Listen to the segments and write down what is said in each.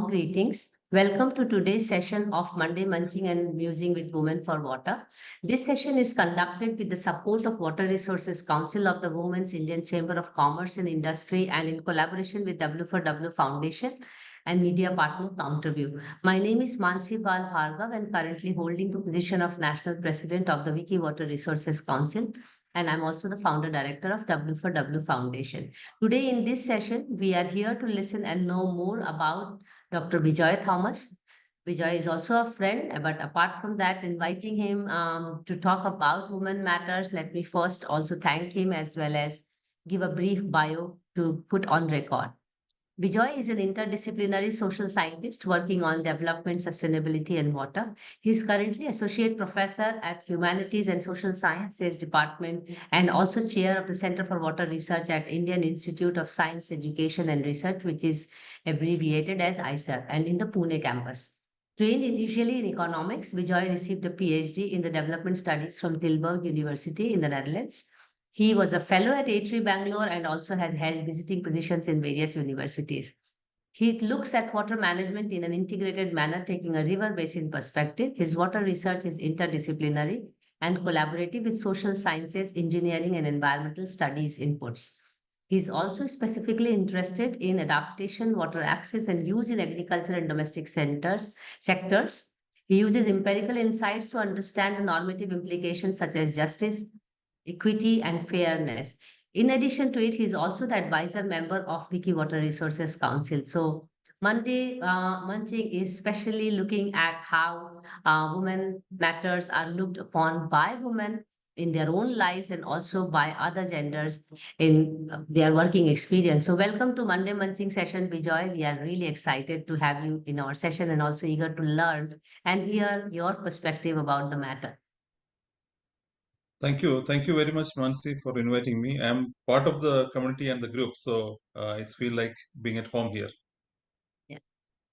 warm greetings. Welcome to today's session of Monday Munching and Musing with Women for Water. This session is conducted with the support of Water Resources Council of the Women's Indian Chamber of Commerce and Industry and in collaboration with W4W Foundation and media partner Counterview. My name is Mansi Pal Bhargav and currently holding the position of National President of the Wiki Water Resources Council, and I'm also the founder director of W4W Foundation. Today in this session, we are here to listen and know more about Dr. Bejoy Thomas. Bejoy is also a friend, but apart from that, inviting him to talk about women matters, let me first also thank him as well as give a brief bio to put on record. Bijoy is an interdisciplinary social scientist working on development, sustainability, and water. He is currently Associate Professor at Humanities and Social Sciences Department and also Chair of the Center for Water Research at Indian Institute of Science, Education, and Research, which is abbreviated as IISER, and in the Pune campus. Trained initially in economics, Bijoy received a PhD in the development studies from Tilburg University in the Netherlands. He was a fellow at A3 Bangalore and also has held visiting positions in various universities. He looks at water management in an integrated manner, taking a river basin perspective. His water research is interdisciplinary and collaborative with social sciences, engineering, and environmental studies inputs. He is also specifically interested in adaptation, water access, and use in agriculture and domestic sectors. He uses empirical insights to understand the normative implications such as justice, equity, and fairness. In addition to it, he is also the advisor member of Wiki Water Resources Council. So Monday Munching is especially looking at how women matters are looked upon by women in their own lives and also by other genders in their working experience. So welcome to Monday Munching session, Bijoy. We are really excited to have you in our session and also eager to learn and hear your perspective about the matter. Thank you. Thank you very much, Mansi, for inviting me. I'm part of the community and the group, so it's feel like being at home here. Yeah.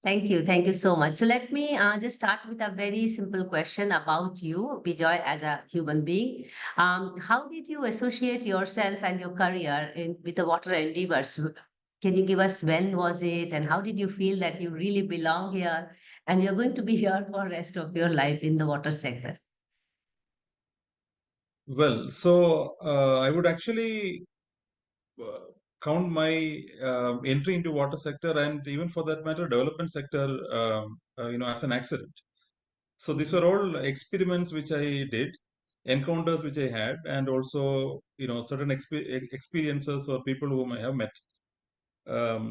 Thank you. Thank you so much. So let me just start with a very simple question about you, Bijoy, as a human being. How did you associate yourself and your career with the water endeavors? Can you give us when was it and how did you feel that you really belong here and you're going to be here for the rest of your life in the water sector? Well, so I would actually uh, count my entry into water sector and even for that matter, development sector, as an accident. So these were all experiments which I did, encounters which I had, and also certain experiences or people whom I have met.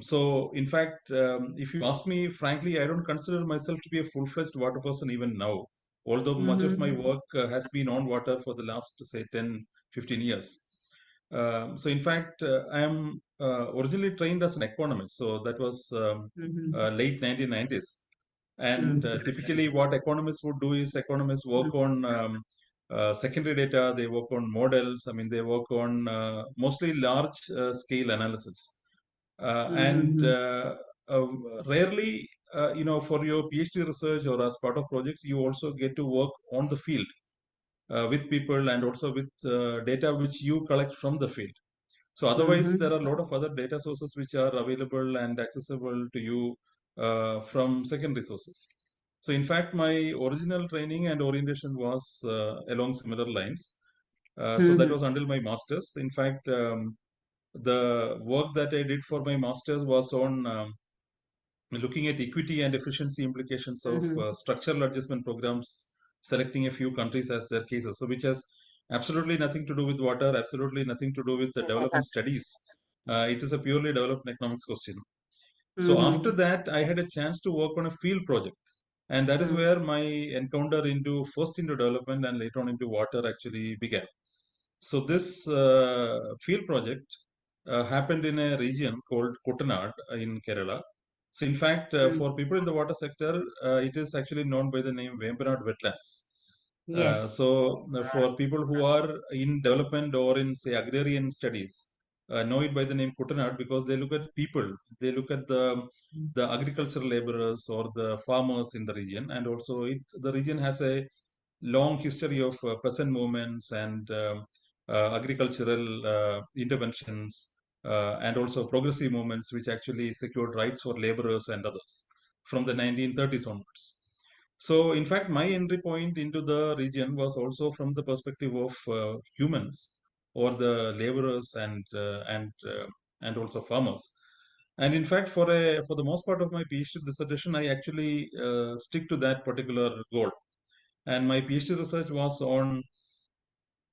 So, in fact, if you ask me frankly, I don't consider myself to be a full-fledged water person even now, although much of my Mm-hmm. work has been on water for the last, say, 10, 15 years. So, in fact, I am originally trained as an economist. So, that was Mm-hmm. late 1990s. And typically, what economists would do is economists work on secondary data, they work on models, I mean, they work on mostly large scale analysis and Mm-hmm. rarely for your PhD research or as part of projects you also get to work on the field with people and also with data which you collect from the field. So otherwise there Mm-hmm. are a lot of other data sources which are available and accessible to you from secondary sources. So in fact my original training and orientation was along similar lines. So that Mm-hmm. was until my masters. In fact, the work that I did for my master's was on looking at equity and efficiency implications of Mm-hmm. structural adjustment programs, selecting a few countries as their cases. So, which has absolutely nothing to do with water, absolutely nothing to do with the development studies. It is a purely development economics question. So, after Mm-hmm. that, I had a chance to work on a field project. And that is where my encounter into first into development and later on into water actually began. So this field project happened in a region called Kuttanad in Kerala. So in fact, Mm-hmm. for people in the water sector, it is actually known by the name Vembanad wetlands. Yes. So for people who are in development or in say agrarian studies, know it by the name Kuttanad because they look at people, they look at the agricultural laborers or the farmers in the region, and also the region has a long history of peasant movements and agricultural interventions and also progressive movements which actually secured rights for laborers and others. from the 1930s onwards. So, in fact, my entry point into the region was also from the perspective of humans, or the laborers, and also farmers. And in fact, for the most part of my PhD dissertation, I actually stick to that particular goal. And my PhD research was on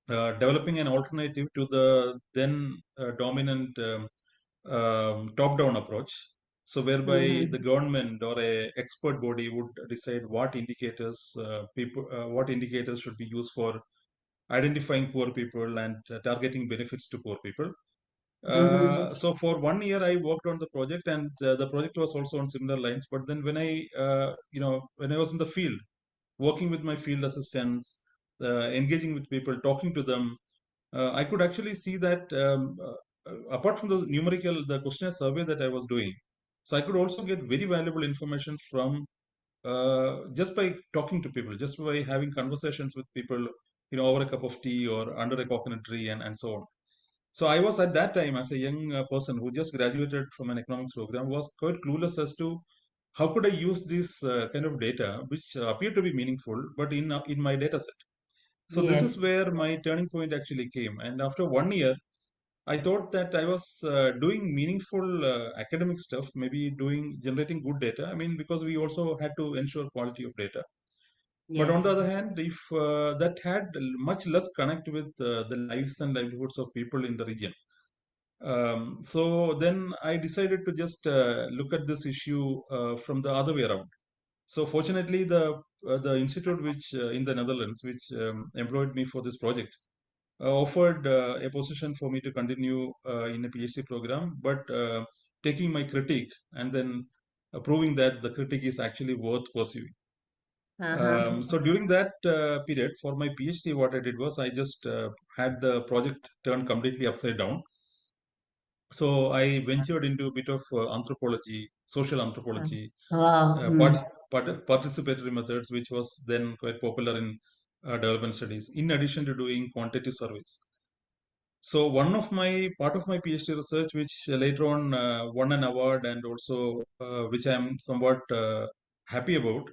developing an alternative to the then dominant top-down approach. So, whereby the Mm-hmm. government or a expert body would decide what indicators should be used for identifying poor people and targeting benefits to poor people. Mm-hmm. So for 1 year, I worked on the project, and the project was also on similar lines. But then when I was in the field, working with my field assistants, engaging with people, talking to them, I could actually see that apart from the questionnaire survey that I was doing, so I could also get very valuable information from just by talking to people, just by having conversations with people, over a cup of tea or under a coconut tree, and so on. So I was at that time, as a young person who just graduated from an economics program, was quite clueless as to how could I use this kind of data, which appeared to be meaningful, but in my data set. So this Yes. is where my turning point actually came. And after 1 year, I thought that I was doing meaningful academic stuff, maybe generating good data. I mean, because we also had to ensure quality of data. But on Yes. the other hand, if that had much less connect with the lives and livelihoods of people in the region. So then I decided to just look at this issue from the other way around. So fortunately, the institute which in the Netherlands, which employed me for this project, offered a position for me to continue in a PhD program, but taking my critique and then proving that the critique is actually worth pursuing. Uh-huh. So during that period for my PhD, what I did was I just had the project turned completely upside down. So I ventured into a bit of anthropology, social anthropology, Wow. uh, part, participatory methods, which was then quite popular in development studies, in addition to doing quantitative surveys. So one of my part of my PhD research, which later on won an award, and also which I am somewhat happy about,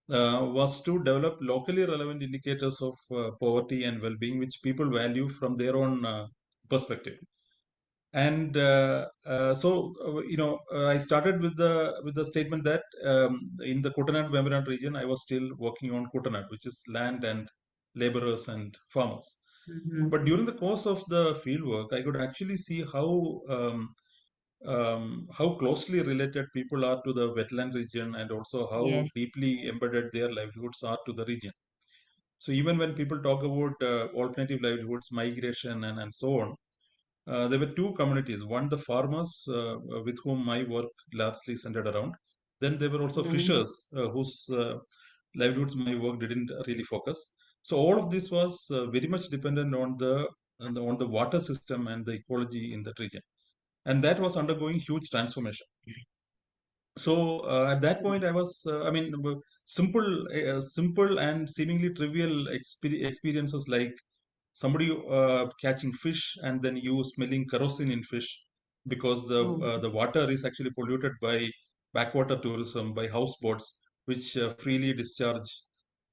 was to develop locally relevant indicators of poverty and well-being, which people value from their own perspective. And I started with the statement that in the Kutanad Vemeranad region, I was still working on Kutanad, which is land and laborers and farmers. But Mm-hmm. during the course of the field work, I could actually see how closely related people are to the wetland region, and also how Yes. deeply embedded their livelihoods are to the region. So even when people talk about alternative livelihoods, migration, and so on, there were two communities. One, the farmers, with whom my work largely centered around. Then there were also Mm-hmm. fishers, whose livelihoods my work didn't really focus. So all of this was very much dependent on the water system and the ecology in that region, and that was undergoing huge transformation. So at that point, I was, simple and seemingly trivial experiences, like somebody catching fish and then you smelling kerosene in fish, because Oh. the water is actually polluted by backwater tourism, by houseboats, which freely discharge,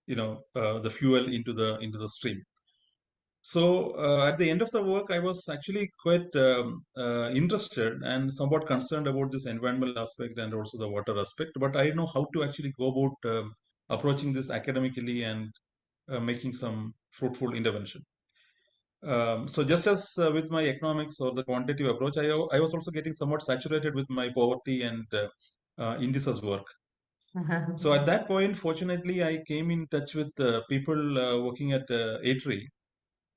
the fuel into the stream. So at the end of the work, I was actually quite interested and somewhat concerned about this environmental aspect and also the water aspect. But I didn't know how to actually go about approaching this academically and making some fruitful intervention. So just as with my economics or the quantitative approach, I was also getting somewhat saturated with my poverty and indices work. Uh-huh. So at that point, fortunately, I came in touch with people working at IISER.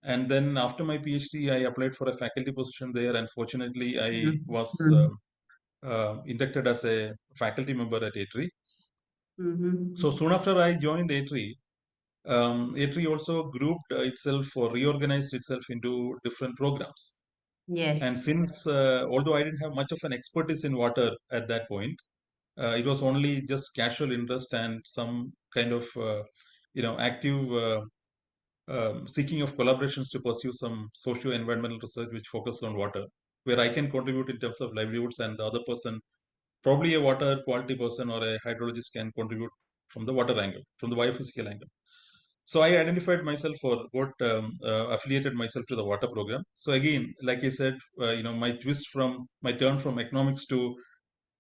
And then after my PhD, I applied for a faculty position there, and fortunately, I was Mm-hmm. inducted as a faculty member at IISER. So Mm-hmm. soon after I joined IISER, IISER also grouped itself or reorganized itself into different programs. And Yes. since, although I didn't have much of an expertise in water at that point, it was only just casual interest and some kind of, active seeking of collaborations to pursue some socio-environmental research which focuses on water, where I can contribute in terms of livelihoods and the other person probably a water quality person or a hydrologist can contribute from the water angle, from the biophysical angle. So I identified myself or affiliated myself to the water program. So again, like I said, my turn from economics to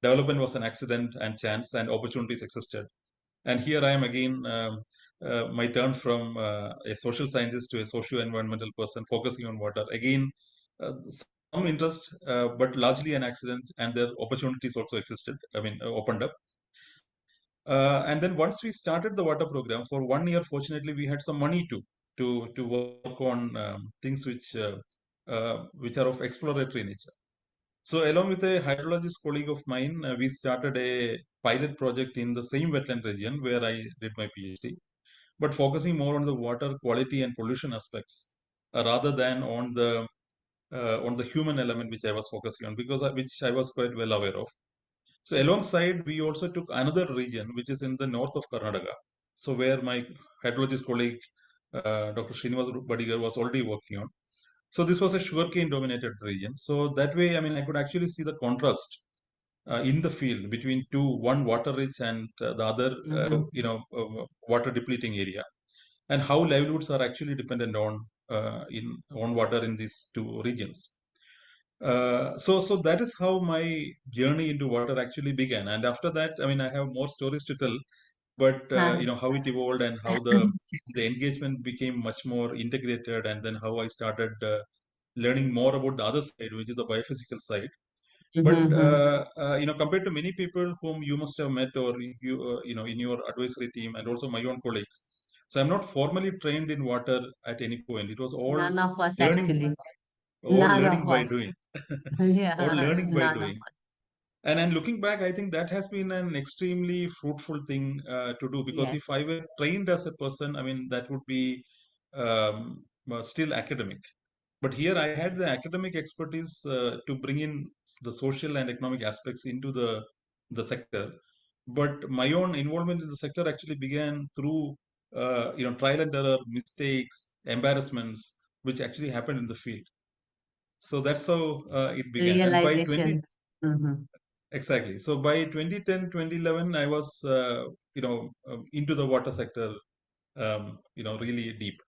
development was an accident and chance, and opportunities existed. And here I am again, my turn from a social scientist to a socio-environmental person focusing on water. Again, some interest, but largely an accident, and their opportunities also existed. Opened up. And then once we started the water program for 1 year, fortunately, we had some money to work on things which are of exploratory nature. So, along with a hydrologist colleague of mine, we started a pilot project in the same wetland region where I did my PhD, but focusing more on the water quality and pollution aspects rather than on the human element which I was focusing on, which I was quite well aware of. So alongside, we also took another region which is in the north of Karnataka. So where my hydrologist colleague, Dr. Srinivas Badigar, was already working on. So this was a sugarcane dominated region. So that way, I could actually see the contrast in the field between one water rich and the other, water depleting area, and how livelihoods are actually dependent on water in these two regions. So that is how my journey into water actually began. And after that, I have more stories to tell, but Huh. how it evolved and how the engagement became much more integrated, and then how I started learning more about the other side, which is the biophysical side. But Mhm. compared to many people whom you must have met, or in your advisory team, and also my own colleagues. So I'm not formally trained in water at any point. It was None of us learning, actually. all None learning of by us. doing, or Yeah, learning by none of doing. us. And looking back, I think that has been an extremely fruitful thing to do, because if Yes. I were trained as a person, that would be still academic. But here I had the academic expertise to bring in the social and economic aspects into the sector. But my own involvement in the sector actually began through trial and error, mistakes, embarrassments, which actually happened in the field. So that's how it began. And by 20, Realizations. Mhm. exactly. So by 2010, 2011, I was, into the water sector, really deep.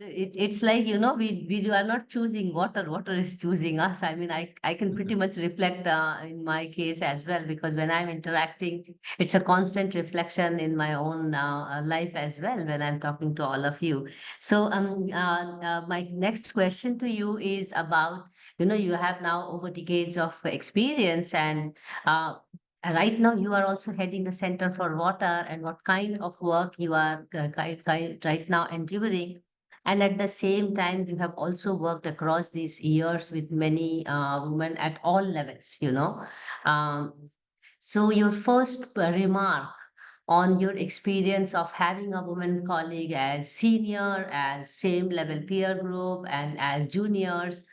It's like, we are not choosing water, water is choosing us. I can pretty much reflect in my case as well, because when I'm interacting, it's a constant reflection in my own life as well when I'm talking to all of you. So, my next question to you is about, you have now over decades of experience, and right now you are also heading the Center for Water, and what kind of work you are right now enduring. And at the same time, you have also worked across these years with many women at all levels, Um, so, your first remark on your experience of having a woman colleague as senior, as same level peer group, and as juniors.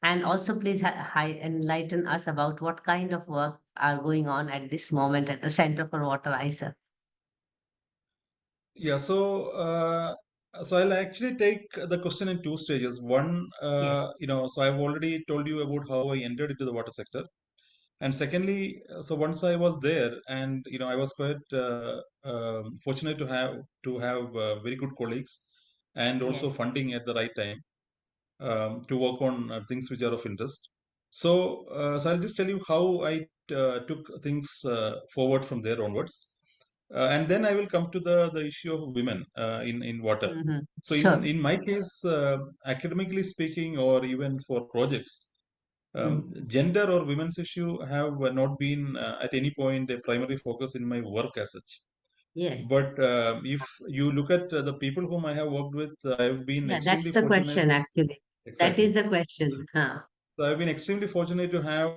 And also, please enlighten us about what kind of work are going on at this moment at the Center for Water IISER. Yeah, so I'll actually take the question in two stages. One, Yes. so I've already told you about how I entered into the water sector. And secondly, so once I was there, and I was quite fortunate to have very good colleagues, and also Yes. funding at the right time to work on things which are of interest. So I'll just tell you how I took things forward from there onwards, and then I will come to the issue of women in water. Hmm. So Sure. in my case, academically speaking, or even for projects, gender or women's issue have not been at any point a primary focus in my work as such. Yes. But if you look at the people whom I have worked with, I've been Yeah, that's extremely the fortunate. question, actually. That Exactly. is the So, question. Huh. so I've been extremely fortunate to have,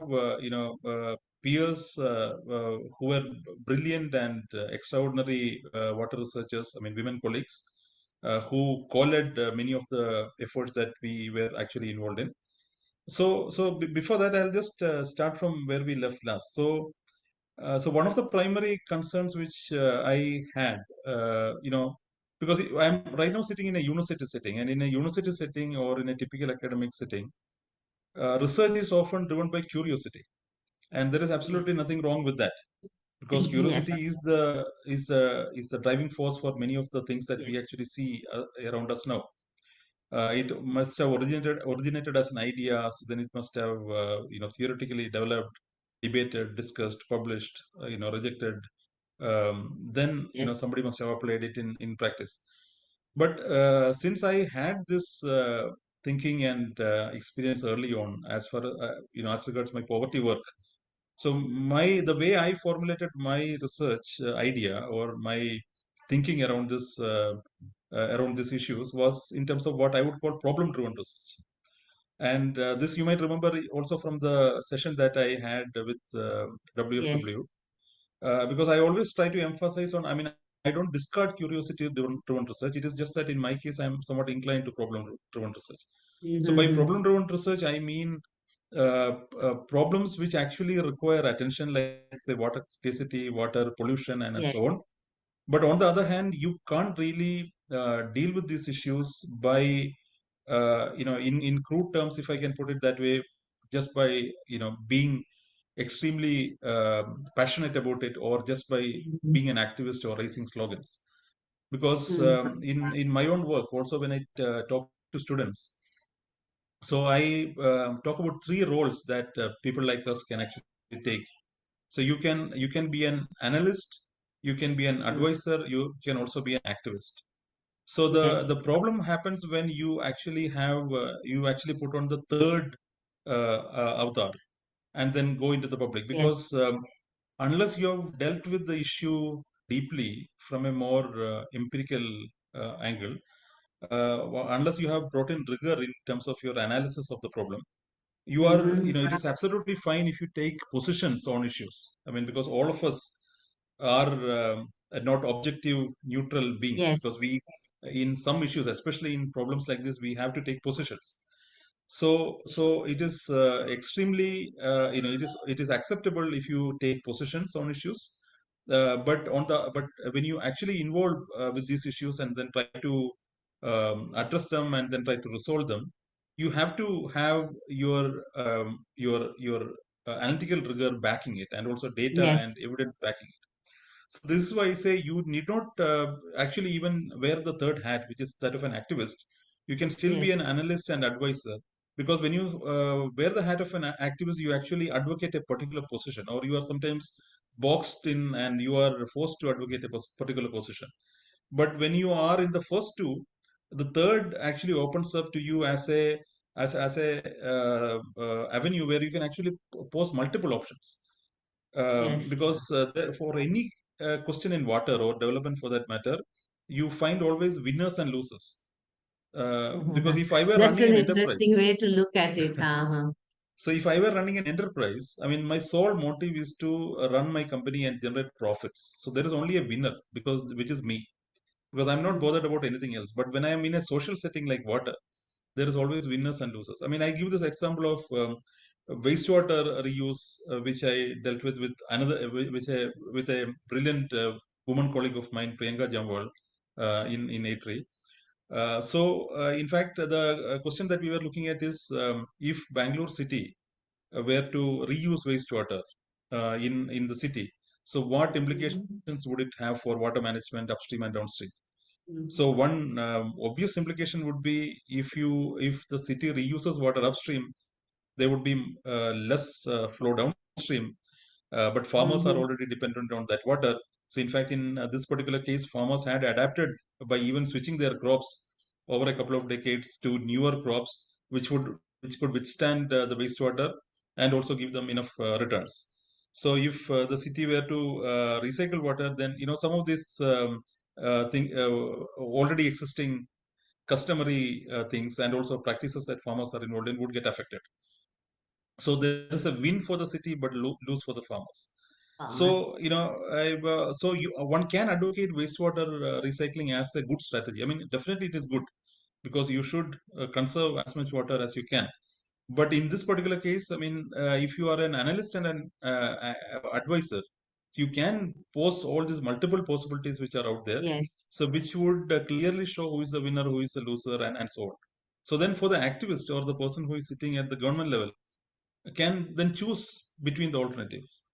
peers who were brilliant and extraordinary water researchers. Women colleagues who co-led many of the efforts that we were actually involved in. So before that, I'll just start from where we left last. So one of the primary concerns which I had, because I'm right now sitting in a university setting, and in a university setting or in a typical academic setting, research is often driven by curiosity. and there is absolutely nothing wrong with that, because Yes. curiosity is the driving force for many of the things that Yes. we actually see around us now. It must have originated as an idea, so then it must have theoretically developed, debated, discussed, published, rejected. Then Yes. somebody must have applied it in practice. But since I had this thinking and experience early on, as far as regards my poverty work, so the way I formulated my research idea or my thinking around these issues was in terms of what I would call problem-driven research. And this you might remember also from the session that I had with Yes. WFW, because I always try to emphasize on. I mean, I don't discard curiosity-driven research. It is just that in my case, I am somewhat inclined to problem-driven research. So by Mm-hmm. problem-driven research, I mean problems which actually require attention, like say water scarcity, water pollution, and Yes. so on. But on the other hand, you can't really deal with these issues by, in crude terms, if I can put it that way, just by being extremely passionate about it, or just by Mm-hmm. being an activist or raising slogans. Because Mm-hmm. in my own work, also when I talk to students, so I talk about three roles that people like us can actually take. So you can be an analyst, you can be an Mm-hmm. advisor, you can also be an activist. So Yes. the problem happens when you actually put on the third avatar and then go into the public, Yes. because unless you have dealt with the issue deeply from a more empirical angle, unless you have brought in rigor in terms of your analysis of the problem, Mm-hmm. it is absolutely fine if you take positions on issues. I mean, because all of us are not objective neutral beings, Yes. because we, in some issues, especially in problems like this, we have to take positions. So it is extremely, it is acceptable if you take positions on issues, but when you actually involve with these issues and then try to address them and then try to resolve them, you have to have your analytical rigor backing it, and also data and Yes. evidence backing it. So this is why I say you need not actually even wear the third hat, which is that of an activist. You can still Yes. be an analyst and advisor, because when you wear the hat of an activist, you actually advocate a particular position, or you are sometimes boxed in and you are forced to advocate a particular position. But when you are in the first two, the third actually opens up to you as a avenue where you can actually pose multiple options, Yes. because for any question in water or development for that matter, you find always winners and losers. Because Mhm. if I were That's running an an interesting enterprise, way to look at it. Uh-huh. so if I were running an enterprise, I mean, my sole motive is to run my company and generate profits. So there is only a winner, because which is me, because I'm not bothered about anything else. But when I am in a social setting like water, there is always winners and losers. I mean, I give this example of wastewater reuse, which I dealt with another, with a brilliant woman colleague of mine, Priyanka Jamwal, in A3. In fact, the question that we were looking at is, if Bangalore city were to reuse wastewater in the city, so what Mhm. implications would it have for water management upstream and downstream? Mhm. So one obvious implication would be, if the city reuses water upstream, there would be less flow downstream. But farmers are Mhm. already dependent on that water. So in fact, in this particular case, farmers had adapted by even switching their crops over a couple of decades to newer crops, which could withstand the wastewater and also give them enough returns. So if the city were to recycle water, then some of these already existing customary things and also practices that farmers are involved in would get affected. So there is a win for the city, but lose for the farmers. Farmers. So one can advocate wastewater recycling as a good strategy. I mean, definitely it is good, because you should conserve as much water as you can. But in this particular case, I mean, if you are an analyst and an advisor, you can pose all these multiple possibilities which are out there. Yes. So which would clearly show who is the winner, who is the loser, and so on. So then for the activist or the person who is sitting at the government level, can then choose between the alternatives.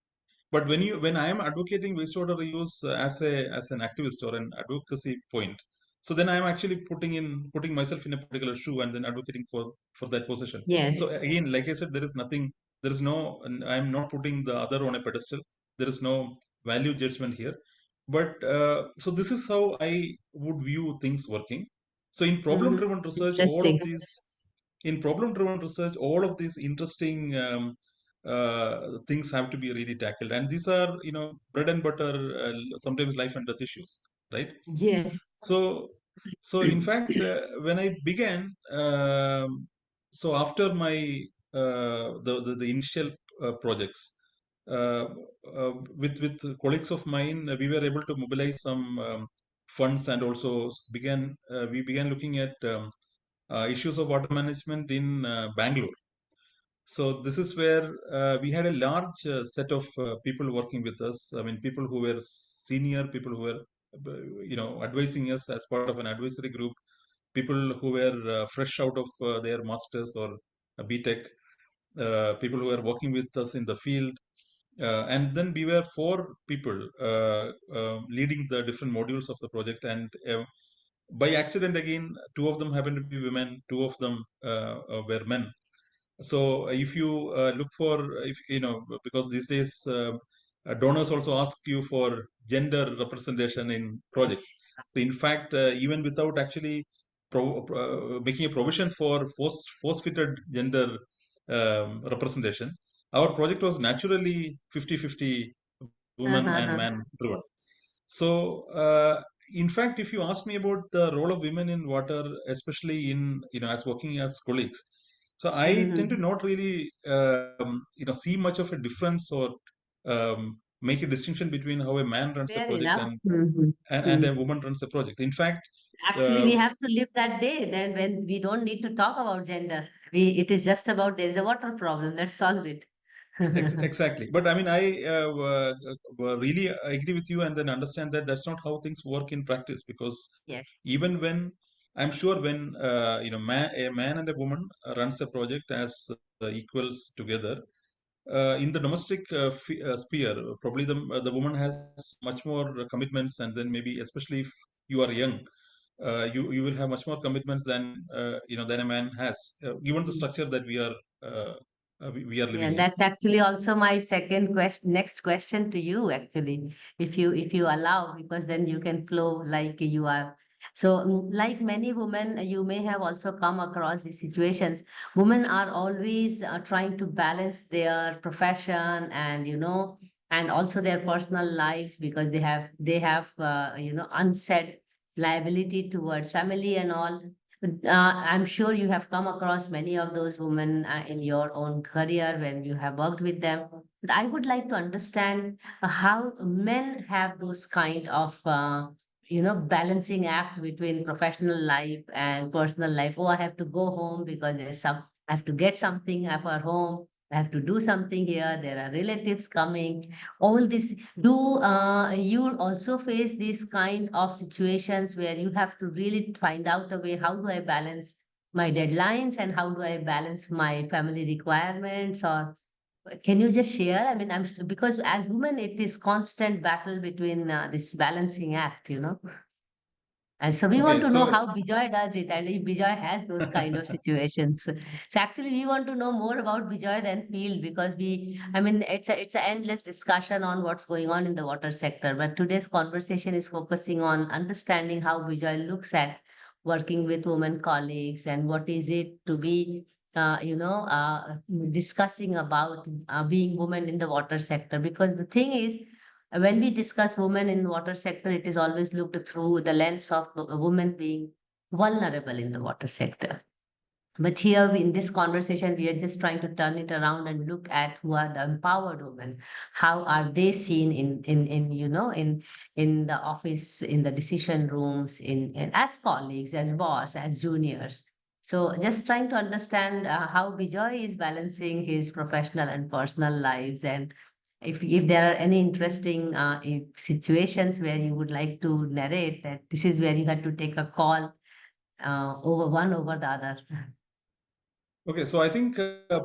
But when I am advocating wastewater reuse as an activist or an advocacy point, so then I am actually putting myself in a particular shoe and then advocating for that position. Yes. So again, like I said, there is nothing, there is no, and I am not putting the other on a pedestal. There is no value judgment here. But so this is how I would view things working. So Interesting. in problem-driven research, all of these interesting things have to be really tackled, and these are bread and butter, sometimes life and death issues, right? Yes. So in fact, when I began, so after my the initial projects, uh, with colleagues of mine, we were able to mobilize some funds, and also we began looking at issues of water management in Bangalore. So this is where we had a large set of people working with us. I mean, people who were senior, people who were, advising us as part of an advisory group, people who were fresh out of their masters or BTech, people who were working with us in the field. And then we were four people leading the different modules of the project. And by accident, again, two of them happened to be women, two of them were men. So if you look for, if because these days donors also ask you for gender representation in Yes. projects. So in fact, even without actually making a provision for force-fitted gender representation, our project was naturally 50-50 women and Uh-huh. man driven. So, in fact, if you ask me about the role of women in water, especially in, as working as colleagues, so I tend to Hmm. not really, see much of a difference or make a distinction between how a man runs a Fair project enough. and Hmm. a woman runs a project. In fact, Actually, uh, we have to live that day. Then when we don't need to talk about gender, it is just about there is a water problem. Let's solve it. Exactly. But I mean, I really agree with you, and then understand that that's not how things work in practice. Because Yes. even when I'm sure when a man and a woman runs a project as equals together in the domestic sphere, probably the woman has much more commitments, and then maybe especially if you are young, you will have much more commitments than a man has, given the structure that we are Yeah, living in. that's actually also my second question, next question to you, actually, if you allow, because then you can flow like you are. So, like many women, you may have also come across these situations. Women are always trying to balance their profession and and also their personal lives because they have unsaid liability towards family and all. I'm sure you have come across many of those women in your own career when you have worked with them. But I would like to understand how men have those kind of, balancing act between professional life and personal life. Oh, I have to go home because I have to get something for home. I have to do something here. There are relatives coming. All this. Do you also face these kind of situations where you have to really find out a way, how do I balance my deadlines and how do I balance my family requirements? Or can you just share? I mean, because as women, it is constant battle between this balancing act. And so we want Okay, to know so how Bejoy does it and if Bejoy has those kind of situations. So actually we want to know more about Bejoy than field because I mean, it's an endless discussion on what's going on in the water sector. But today's conversation is focusing on understanding how Bejoy looks at working with women colleagues and what is it to be, discussing about being women in the water sector. Because the thing is, when we discuss women in water sector, it is always looked through the lens of a woman being vulnerable in the water sector. But here in this conversation, we are just trying to turn it around and look at who are the empowered women. How are they seen in the office, in the decision rooms, in as colleagues, as boss, as juniors. So just trying to understand how Bijoy is balancing his professional and personal lives, and if there are any interesting situations where you would like to narrate that this is where you had to take a call over one over the other. Okay, so I think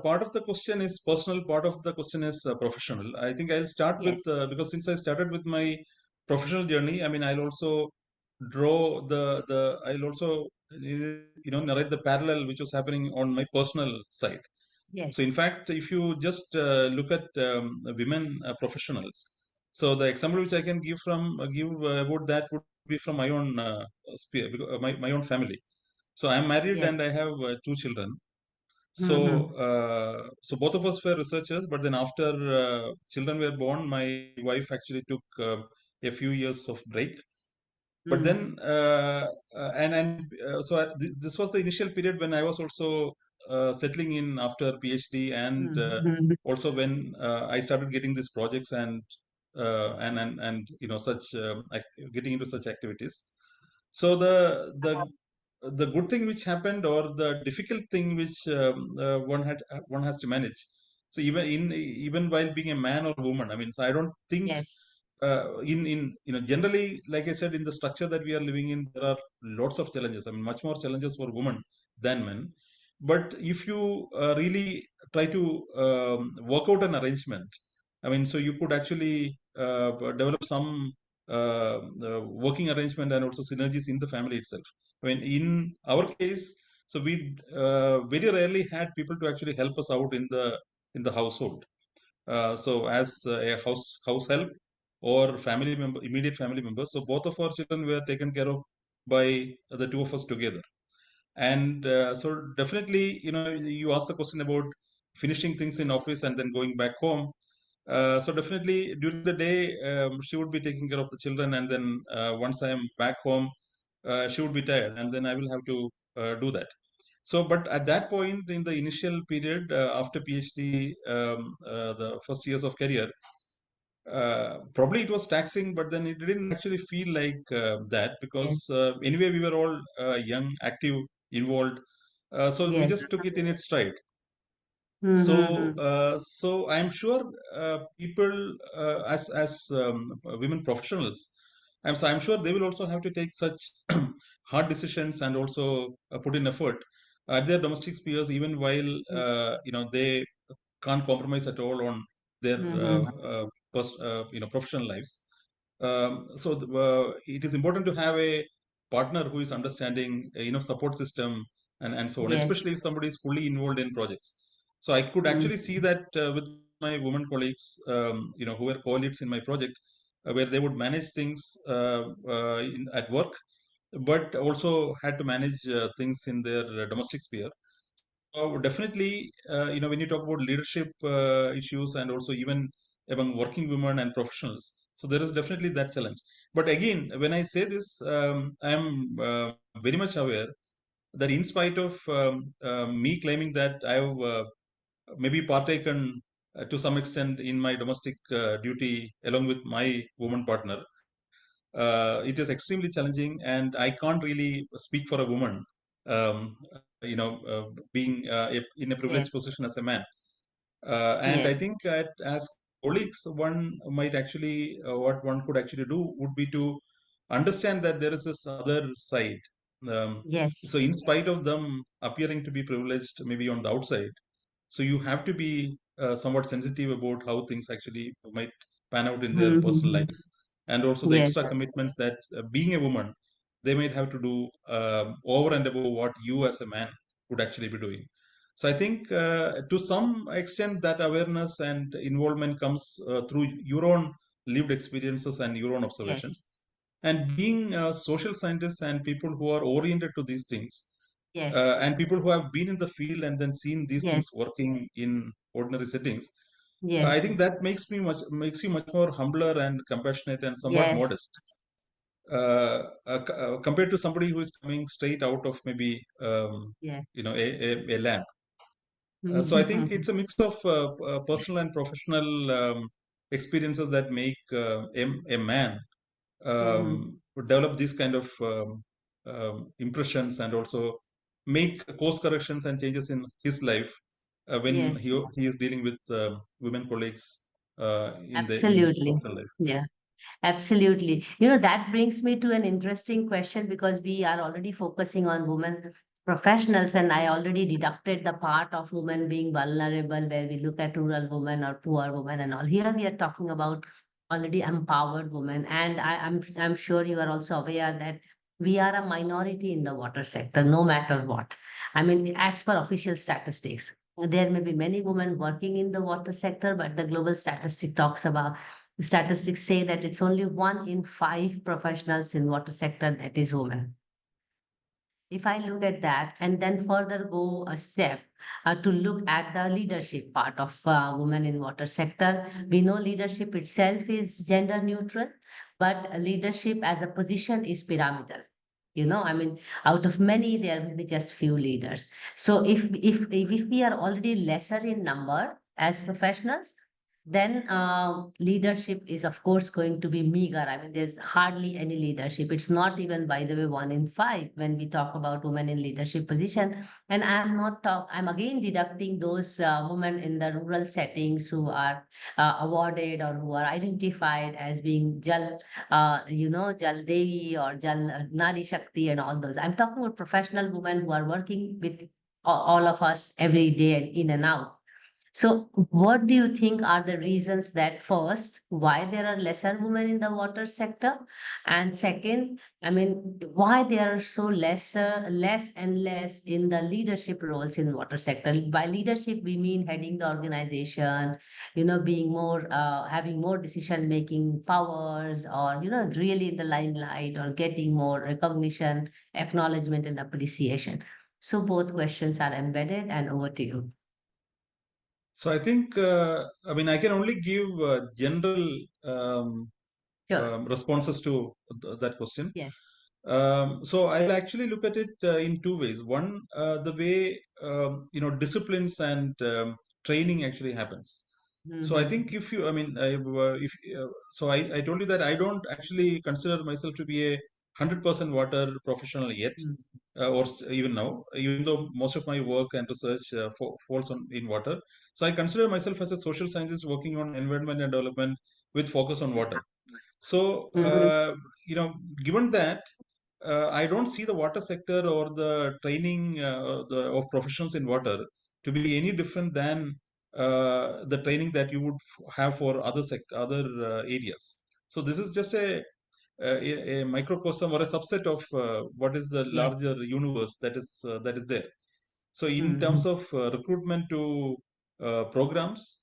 part of the question is personal, part of the question is professional. I think I'll start with Yes, because since I started with my professional journey, I mean, I'll also draw I'll also narrate the parallel which was happening on my personal side. So, yes, in fact, if you just look at women professionals, so the example which I can give about that would be from my own sphere, my own family. So, I'm married yes. and I have two children. Mm-hmm. So both of us were researchers, but then after children were born, my wife actually took a few years of break. But Mm-hmm. then, this was the initial period when I was also settling in after PhD, and Mm-hmm. also when I started getting these projects and such getting into such activities. So the good thing which happened or the difficult thing which one has to manage. So even while being a man or woman, I mean, so I don't think Yes, in generally, like I said, in the structure that we are living in, there are lots of challenges. I mean, much more challenges for women than men. But if you really try to work out an arrangement, I mean, so you could actually develop some working arrangement and also synergies in the family itself. I mean, in our case, so we very rarely had people to actually help us out in the household. So as a house help or family member, immediate family members. So both of our children were taken care of by the two of us together. And so definitely, you asked the question about finishing things in office and then going back home. So definitely during the day, she would be taking care of the children, and then once I am back home, she would be tired, and then I will have to do that. So, but at that point in the initial period after PhD, the first years of career, probably it was taxing, but then it didn't actually feel like that yes, because anyway we were all young, active, involved. So we yes. just took it in its stride. Mm-hmm. So I'm sure people as women professionals, I'm sure they will also have to take such hard decisions and also put in effort at their domestic spheres, even while they can't compromise at all on their Mm-hmm. professional lives. It is important to have a partner who is understanding, support system and so on, Yes. especially if somebody is fully involved in projects. So I could actually Mm-hmm. see that with my women colleagues, who were co-leads in my project, where they would manage things at work, but also had to manage things in their domestic sphere. So definitely, when you talk about leadership issues and also even among working women and professionals, so there is definitely that challenge. But again, when I say this, I am very much aware that in spite of me claiming that I have maybe partaken to some extent in my domestic duty along with my woman partner, it is extremely challenging, and I can't really speak for a woman, being in a Yes, privileged position as a man. And yes, I think as colleagues, one might actually, what one could actually do would be to understand that there is this other side. Um, yes, so, in spite of them appearing to be privileged, maybe on the outside, so you have to be somewhat sensitive about how things actually might pan out in their personal Mm-hmm. lives, and also the Yes, extra commitments that being a woman they might have to do over and above what you as a man would actually be doing. So I think to some extent that awareness and involvement comes through your own lived experiences and your own yes, observations. And being social scientists and people who are oriented to these things, yes, and people who have been in the field and then seen these things yes, working in ordinary settings, I yes, think that makes you much more humbler and compassionate and somewhat yes, modest compared to somebody who is coming straight out of maybe yes. a lab. So I think Mm-hmm. it's a mix of personal and professional experiences that make a man Mm-hmm. develop these kind of impressions and also make course corrections and changes in his life when Yes, he is dealing with women colleagues in his absolutely. professional life. Yeah. Absolutely. That brings me to an interesting question because we are already focusing on women professionals, and I already deducted the part of women being vulnerable, where we look at rural women or poor women and all. Here we are talking about already empowered women, and I'm sure you are also aware that we are a minority in the water sector, no matter what. I mean, as per official statistics, there may be many women working in the water sector, but the global statistics say that it's only 1 in 5 professionals in water sector that is women. If I look at that and then further go a step to look at the leadership part of women in water sector, we know leadership itself is gender neutral, but leadership as a position is pyramidal. I mean, out of many, there will be just few leaders. So if we are already lesser in number as professionals, then leadership is of course going to be meager. I mean, there's hardly any leadership. It's not even, by the way, 1 in 5 when we talk about women in leadership position. And I'm again deducting those women in the rural settings who are awarded or who are identified as being Jal Devi or Jal Nari Shakti and all those. I'm talking about professional women who are working with all of us every day and in and out. So, what do you think are the reasons that, first, why there are lesser women in the water sector, and second, I mean, why there are so less and less in the leadership roles in water sector? By leadership, we mean heading the organization, being more, having more decision making powers, or really in the limelight, or getting more recognition, acknowledgement, and appreciation. So, both questions are embedded, and over to you. So I think, I mean, I can only give general Sure. responses to that question. Yes. So I'll actually look at it in two ways. One, the way disciplines and training actually happens. So I think Mm-hmm. if you, I mean, if so, I told you that I don't actually consider myself to be a 100% water professional yet, or even now, even though most of my work and research falls on in water. So I consider myself as a social scientist working on environment and development with focus on water. So, Mm-hmm. given that, I don't see the water sector or the training of professionals in water to be any different than the training that you would have for other areas. So this is just a microcosm or a subset of what is the Yes. larger universe that is there. So in Mm-hmm. terms of recruitment to programs,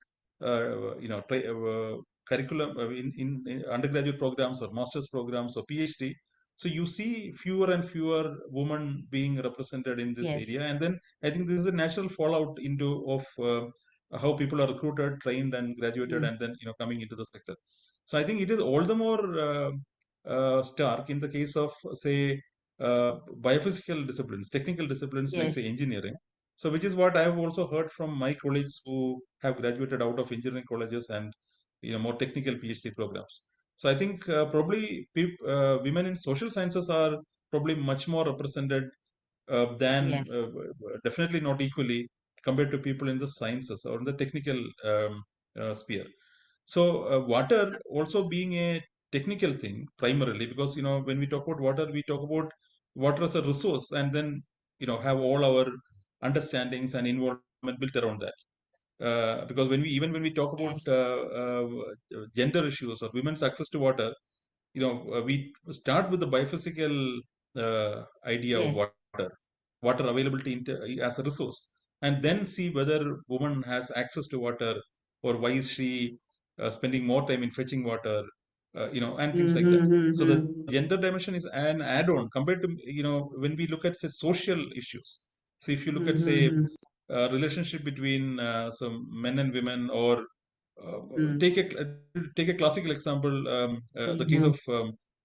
curriculum in undergraduate programs or master's programs or PhD, so you see fewer and fewer women being represented in this Yes. area, and then I think this is a natural fallout into of how people are recruited, trained, and graduated, Mm. and then coming into the sector. So I think it is all the more stark in the case of, say, biophysical disciplines, technical disciplines like, say, Yes. engineering. So, which is what I have also heard from my colleagues who have graduated out of engineering colleges and more technical PhD programs. So, I think probably women in social sciences are probably much more represented than Yes. definitely not equally compared to people in the sciences or in the technical sphere. So water also being a technical thing primarily, because when we talk about water, we talk about water as a resource, and then have all our understandings and involvement built around that. Because when we talk about Yes. gender issues or women's access to water, we start with the biophysical idea of Yes. water availability as a resource, and then see whether woman has access to water, or why is she spending more time in fetching water, and things like that. So the Mm-hmm. gender dimension is an add-on compared to when we look at, say, social issues. So if you look at, say, Mm-hmm. relationship between some men and women, or uh, Mm-hmm. take a classical example, the case Mm-hmm. of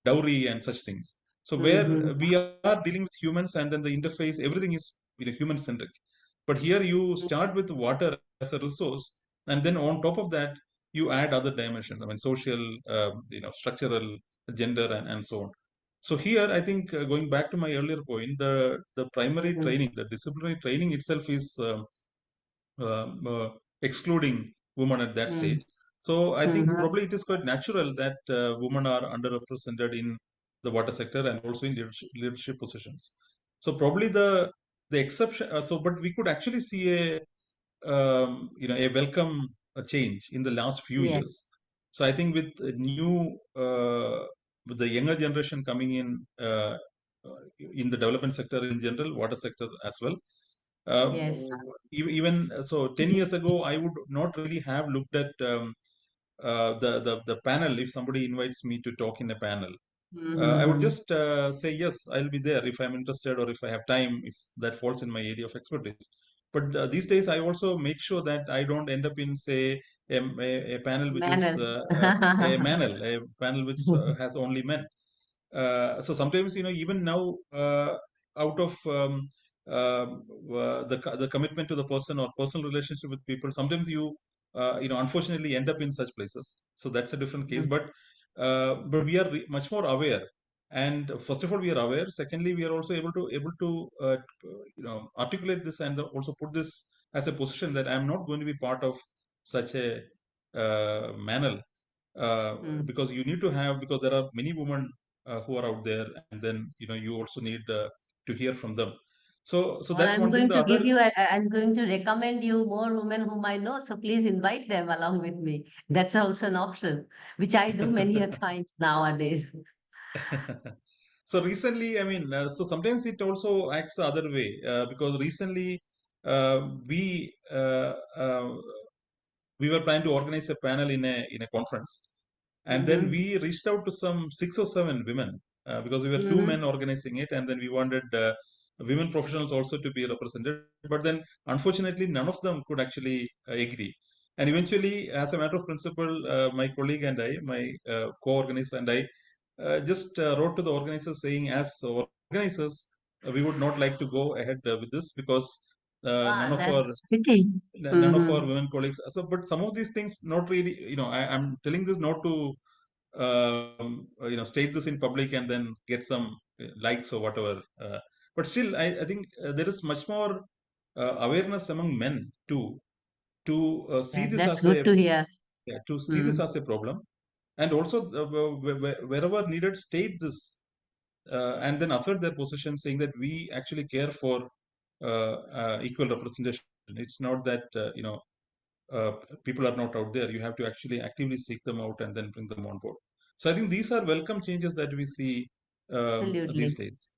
dowry and such things. So where Mm-hmm. we are dealing with humans, and then the interface, everything is human centric. But here you start with water as a resource, and then on top of that you add other dimensions. I mean, social, structural, gender, and so on. So here, I think, going back to my earlier point, the primary Mm-hmm. training, the disciplinary training itself is excluding women at that stage. So I think Mm-hmm. probably it is quite natural that women are underrepresented in the water sector and also in leadership positions. So probably the the exception. But we could actually see a welcome change in the last few Yes, years. So I think with with the younger generation coming in the development sector in general, water sector as well. yes. Even so, 10 years ago, I would not really have looked at the panel. If somebody invites me to talk in a panel, I would Mm-hmm. just say yes, I'll be there if I'm interested or if I have time, if that falls in my area of expertise. But these days, I also make sure that I don't end up in, say, a panel which is Manner. a panel which has only men. So sometimes, even now, out of the commitment to the person or personal relationship with people, sometimes unfortunately end up in such places. So that's a different case. But we are much more aware. And first of all, we are aware. Secondly, we are also able to articulate this and also put this as a position that I'm not going to be part of such a manner, Mm. because you need to have, because there are many women who are out there, and then you also need to hear from them. So Or that's one thing. The other. I'm going to recommend you more women whom I know. So please invite them along with me. That's also an option, which I do many a times nowadays. So recently, I mean, so sometimes it also acts the other way, because recently we we were planning to organize a panel in a conference, and then Mm-hmm. we reached out to some 6 or 7 women, because we were two Mm-hmm. men organizing it, and then we wanted women professionals also to be represented. But then, unfortunately, none of them could actually agree. And eventually, as a matter of principle, my colleague and I, my co-organizer and I, just wrote to the organizers saying, as organizers, we would not like to go ahead with this, because none Wow, of our that's pity. none of our Mm-hmm. women colleagues. So, but some of these things, not really. I'm telling this not to state this in public and then get some likes or whatever. But still, I think there is much more awareness among men too, to see Yeah, this that's as good a, to hear. yeah, to see this Mm. as a problem, and also wherever needed, state this, and then assert their position, saying that we actually care for equal representation. It's not that uh, people are not out there. You have to actually actively seek them out and then bring them on board. So I think these are welcome changes that we see these Absolutely. days.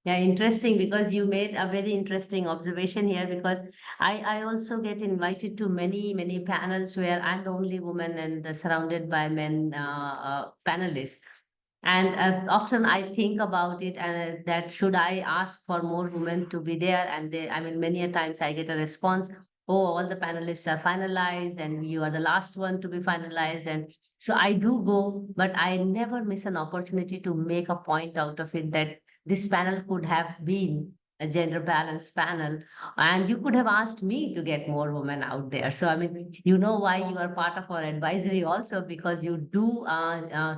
Yeah, interesting because you made a very interesting observation here because I also get invited to many panels where I'm the only woman and surrounded by men panelists. And often I think about it and that should I ask for more women to be there? And they, I mean, many a times I get a response, oh, all the panelists are finalized and you are the last one to be finalized. And so I do go, but I never miss an opportunity to make a point out of it that this panel could have been a gender balanced panel and you could have asked me to get more women out there. So I mean, you know why you are part of our advisory also because you do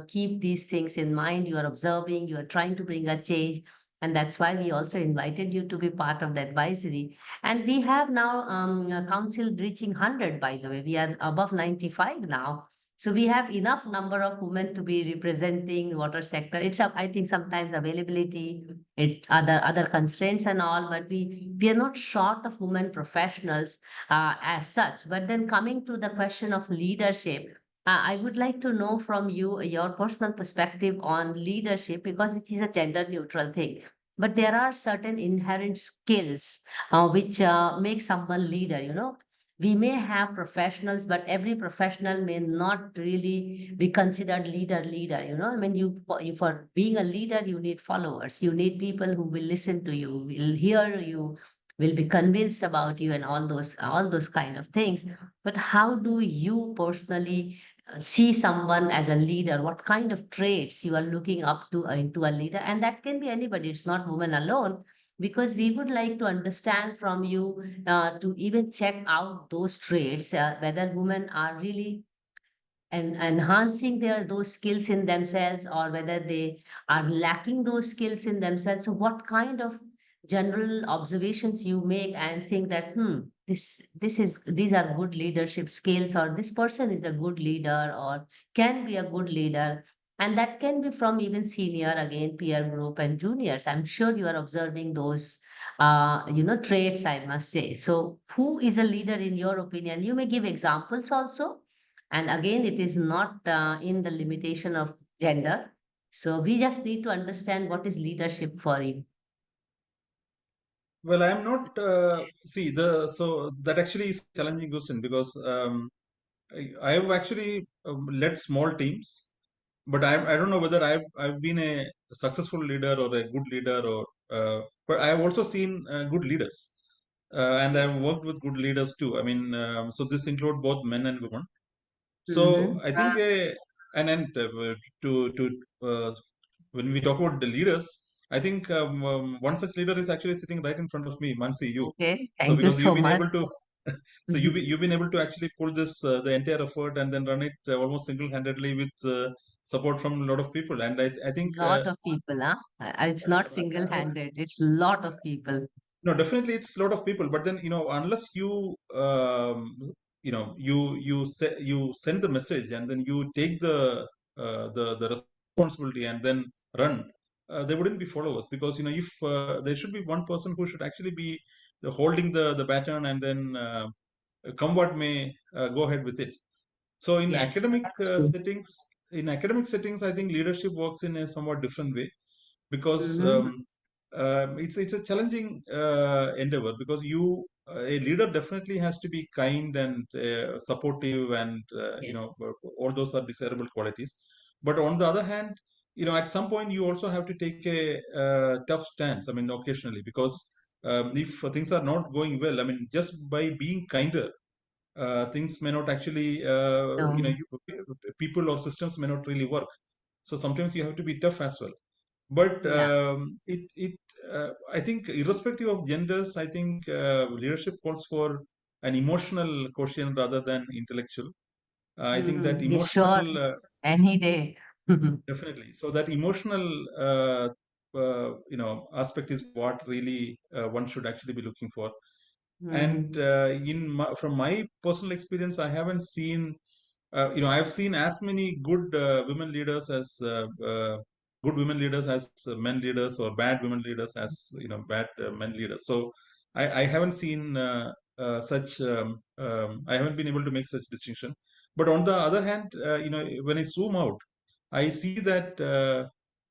keep these things in mind. You are observing, you are trying to bring a change, and that's why we also invited you to be part of the advisory. And we have now a council reaching 100. By the way, we are above 95 now. So we have enough number of women to be representing water sector. It's I think sometimes availability, it other constraints and all, but we are not short of women professionals as such. But then coming to the question of leadership, I would like to know from you your personal perspective on leadership because it is a gender neutral thing. But there are certain inherent skills which make someone leader. You know, we may have professionals, but every professional may not really be considered leader. You know, I mean, you for being a leader, you need followers. You need people who will listen to you, will hear you, will be convinced about you and all those kind of things. But how do you personally see someone as a leader? What kind of traits you are looking up to into a leader? And that can be anybody, it's not women alone, because we would like to understand from you to even check out those traits, whether women are really and enhancing their those skills in themselves or whether they are lacking those skills in themselves. So what kind of general observations you make and think that these are good leadership skills or this person is a good leader or can be a good leader, and that can be from even senior again peer group and juniors. I'm sure you are observing those traits, I must say. So who is a leader in your opinion? You may give examples also. And again, it is not in the limitation of gender. So we just need to understand what is leadership for you. Well, I'm not see the so that actually is a challenging question because I have actually led small teams, but I don't know whether I've been a successful leader or a good leader or but I've also seen good leaders, and I've Yes. worked with good leaders too. I mean, so this include both men and women. So Mm-hmm. I think and to when we talk about the leaders, I think one such leader is actually sitting right in front of me, Mansi, you. Okay. So Thank you because you've so been much. able to, so you've been able to actually pull this the entire effort and then run it almost single-handedly with support from a lot of people. And I think Lot of people, huh? It's not single-handed. It's lot of people. no, definitely it's a lot of people, but then unless you you send the message and then you take the responsibility and then run, there wouldn't be followers because if there should be one person who should actually be holding the baton and then come what may, go ahead with it. So Yes, that's true. in academic settings, I think leadership works in a somewhat different way because Mm-hmm. it's a challenging endeavor because a leader definitely has to be kind and supportive and Yes. all those are desirable qualities. But on the other hand, at some point you also have to take a tough stance. I mean, occasionally because if things are not going well, I mean, just by being kinder things may not actually So, people or systems may not really work. So sometimes you have to be tough as well. But yeah. it I think irrespective of genders, I think leadership calls for an emotional quotient rather than intellectual. I think that Yeah, emotional sure. Any day. definitely. So that emotional aspect is what really one should actually be looking for. And Mm. from my personal experience, I haven't seen I've seen as many good women leaders as men leaders or bad women leaders as bad men leaders. So I haven't seen such I haven't been able to make such distinction. But on the other hand, when I zoom out, I see that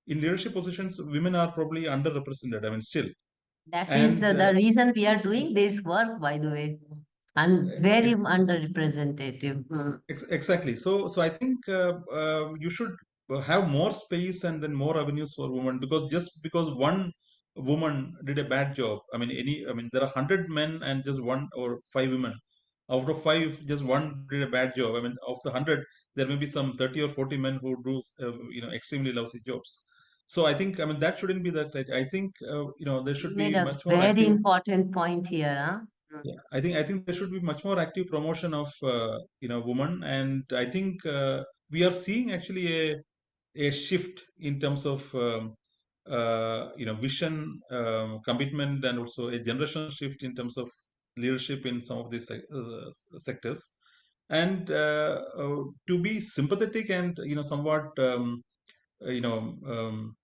in leadership positions women are probably underrepresented, I mean, still. That is And the reason we are doing this work, by the way, and very underrepresentative. Exactly. So I think you should have more space and then more avenues for women because just because one woman did a bad job, I mean, there are 100 men and just one or five women. Out of five, just one did a bad job. I mean, of the 100, there may be some 30 or 40 men who do, extremely lousy jobs. So I think, I mean, that shouldn't be that. Right. I think, there You should made be a much more very active. important point here, huh? Yeah, I think there should be much more active promotion of women, and I think we are seeing actually a shift in terms of vision, commitment, and also a generational shift in terms of leadership in some of these sectors. And to be sympathetic and somewhat you know um,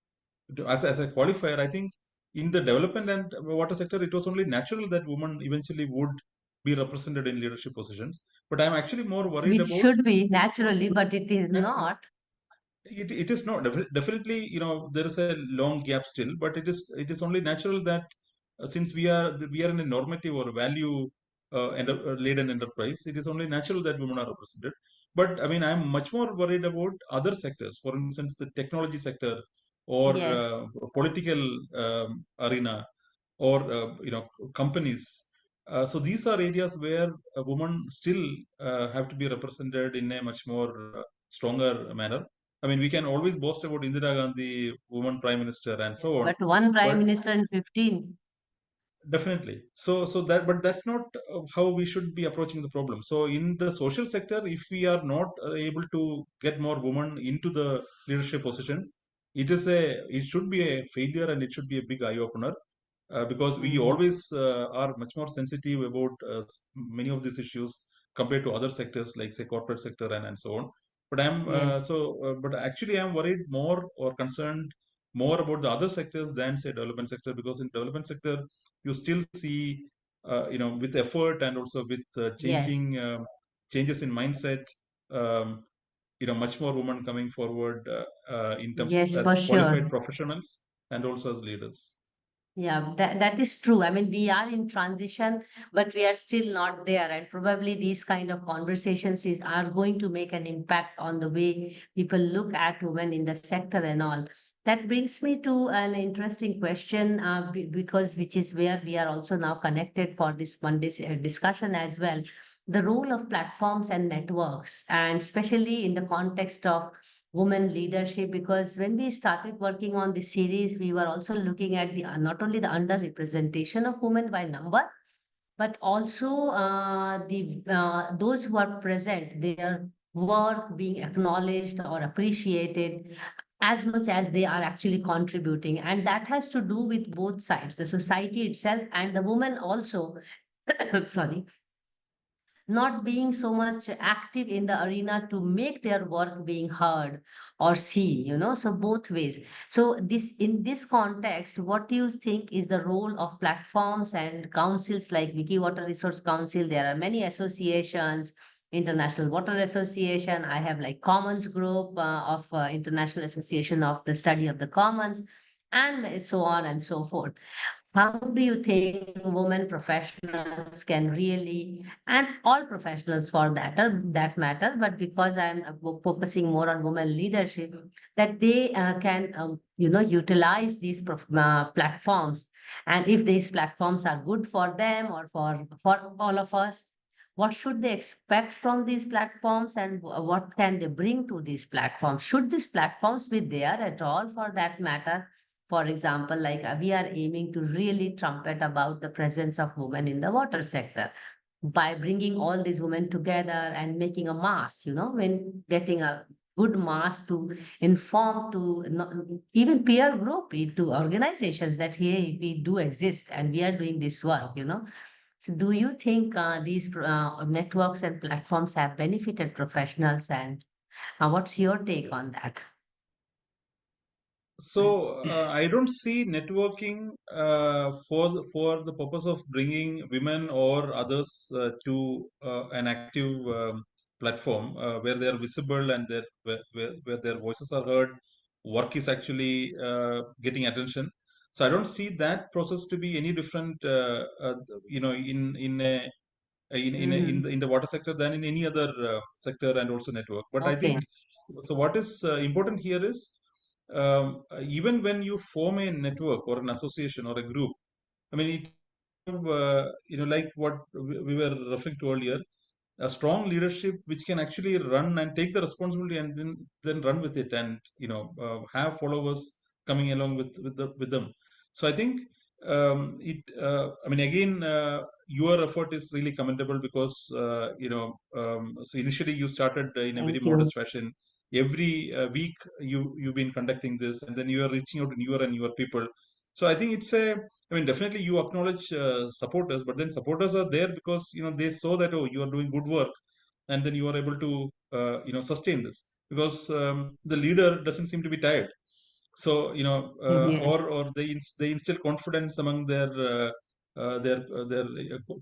as a qualifier, I think in the development and water sector, it was only natural that women eventually would be represented in leadership positions. But I'm actually more worried Which about should be naturally, but it is not. it is not definitely there is a long gap still, but it is only natural that since we are in a normative or value laden enterprise, it is only natural that women are represented. But I mean, I'm much more worried about other sectors, for instance the technology sector or Yes, political arena or companies. So these are areas where women still have to be represented in a much more stronger manner. I mean, we can always boast about Indira Gandhi, woman prime minister, and yes. so on. But one prime But minister in 15. definitely. But that's not how we should be approaching the problem. So in the social sector, if we are not able to get more women into the leadership positions, it should be a failure and it should be a big eye opener because we Mm. always are much more sensitive about many of these issues compared to other sectors like say corporate sector and so on. But Yes. but actually I'm worried more or concerned more about the other sectors than say development sector because in development sector you still see, with effort and also with Yes, changes in mindset, um, much more women coming forward in terms yes, for as qualified sure. professionals and also as leaders. Yeah, that is true. I mean, we are in transition, but we are still not there. And probably these kind of conversations are going to make an impact on the way people look at women in the sector and all. That brings me to an interesting question, because which is where we are also now connected for this Monday's discussion as well. The role of platforms and networks, and especially in the context of women leadership, because when we started working on this series we were also looking at the not only the underrepresentation of women by number, but also the those who are present, their work being acknowledged or appreciated as much as they are actually contributing, and that has to do with both sides, the society itself and the women also. Sorry, not being so much active in the arena to make their work being heard or seen, so both ways. So this, in this context, what do you think is the role of platforms and councils like Wiki Water Resource Council? There are many associations, International Water Association, I have like Commons Group of International Association of the Study of the Commons, and so on and so forth. How do you think women professionals can really, and all professionals for that matter, but because I'm focusing more on women leadership, that they can, utilize these platforms, and if these platforms are good for them or for all of us, what should they expect from these platforms, and what can they bring to these platforms? Should these platforms be there at all for that matter? For example, like we are aiming to really trumpet about the presence of women in the water sector by bringing all these women together and making a mass, when getting a good mass to inform to even peer group, to organizations that, hey, we do exist and we are doing this work. So do you think these networks and platforms have benefited professionals, and what's your take on that? So I don't see networking for the purpose of bringing women or others to an active platform where they are visible and where their voices are heard. Work is actually getting attention. So I don't see that process to be any different, in the water sector than in any other sector and also network. But I Okay. think so. What is important here is, even when you form a network or an association or a group, I mean, it like what we were referring to earlier, a strong leadership which can actually run and take the responsibility and then run with it, and have followers coming along with them. So I think it I mean, again, your effort is really commendable because so initially you started in a very Thank you. modest fashion. Every week you've been conducting this, and then you are reaching out to newer and newer people. So I think it's a, I mean, definitely you acknowledge supporters, but then supporters are there because they saw that, oh, you are doing good work, and then you are able to sustain this because the leader doesn't seem to be tired. So Yes. or they instill confidence among their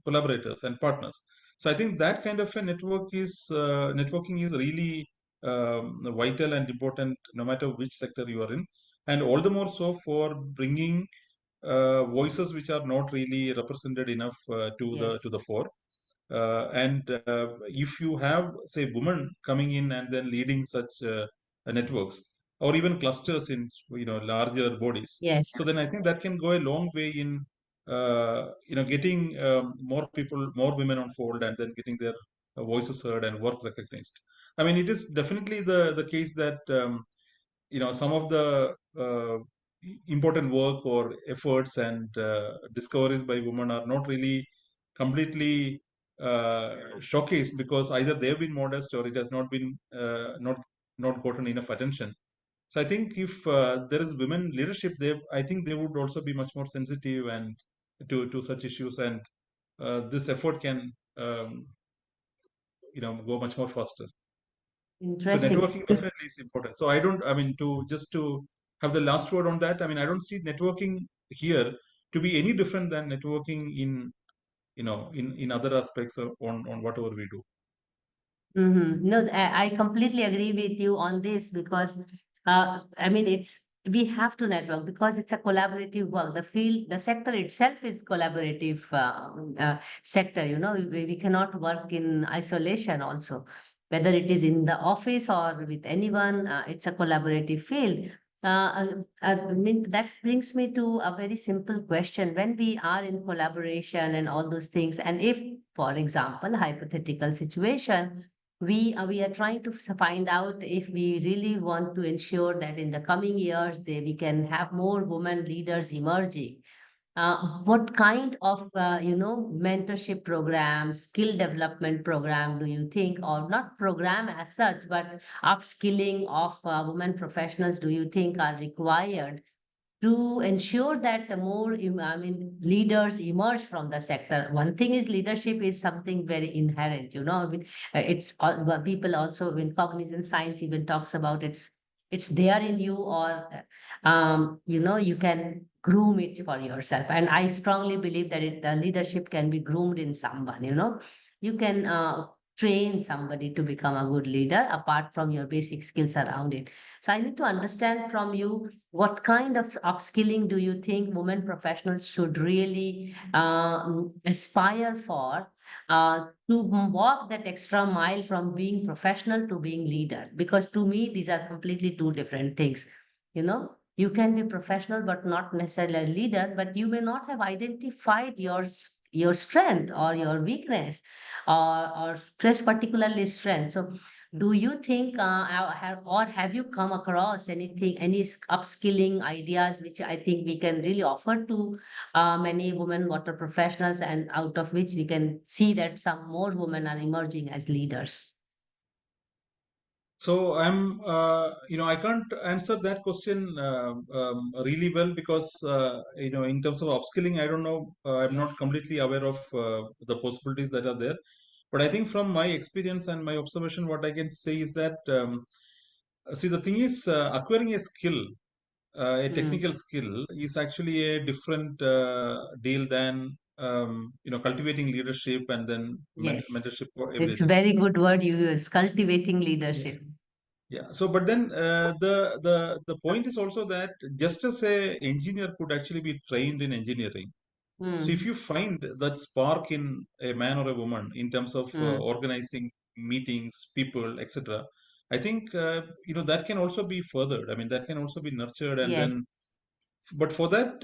collaborators and partners. So I think that kind of a networking is really vital and important, no matter which sector you are in, and all the more so for bringing voices which are not really represented enough to Yes. the fore. And if you have, say, women coming in and then leading such networks or even clusters in larger bodies, Yes. so then I think that can go a long way in getting more people, more women on fold, and then getting their voices heard and work recognized. I mean, it is definitely the case that some of the important work or efforts and discoveries by women are not really completely showcased because either they've been modest or it has not been not gotten enough attention. So I think if there is women leadership, I think they would also be much more sensitive and to such issues, and this effort can go much more faster. So Interesting. networking definitely is important. So I don't, I mean, to have the last word on that, I mean, I don't see networking here to be any different than networking in, in other aspects of, on whatever we do. No, I completely agree with you on this because, I mean, we have to network because it's a collaborative work. The field, the sector itself is collaborative sector. We cannot work in isolation. Also, whether it is in the office or with anyone, it's a collaborative field. I mean, that brings me to a very simple question. When we are in collaboration and all those things, and if, for example, hypothetical situation, we are trying to find out if we really want to ensure that in the coming years we can have more women leaders emerging. What kind of mentorship program, skill development program do you think, or not program as such, but upskilling of women professionals do you think are required to ensure that more, I mean, leaders emerge from the sector? One thing is leadership is something very inherent, I mean, but people also in cognizant science even talks about it's there in you, or you can groom it for yourself. And I strongly believe that the leadership can be groomed in someone, you can train somebody to become a good leader apart from your basic skills around it. So I need to understand from you, what kind of upskilling do you think women professionals should really aspire for to walk that extra mile from being professional to being leader? Because to me, these are completely two different things. You can be professional but not necessarily a leader, but you may not have identified your strength or your weakness, or particularly strength. So do you think, have you come across anything, any upskilling ideas, which I think we can really offer to many women water professionals, and out of which we can see that some more women are emerging as leaders? So I can't answer that question really well because, in terms of upskilling, I don't know. I'm Yes. not completely aware of the possibilities that are there. But I think from my experience and my observation, what I can say is that, see, the thing is, acquiring a skill, a Hmm. technical skill, is actually a different deal than, cultivating leadership and then Yes. mentorship or It's a abilities. very good word you use, cultivating Yeah. leadership. Yeah. So, but then the point is also that just as a engineer could actually be trained in engineering. So, if Hmm. you find that spark in a man or a woman in terms of Hmm. organizing meetings, people, etc., I think that can also be furthered. I mean, that can also be nurtured, and Yes. then, but for that,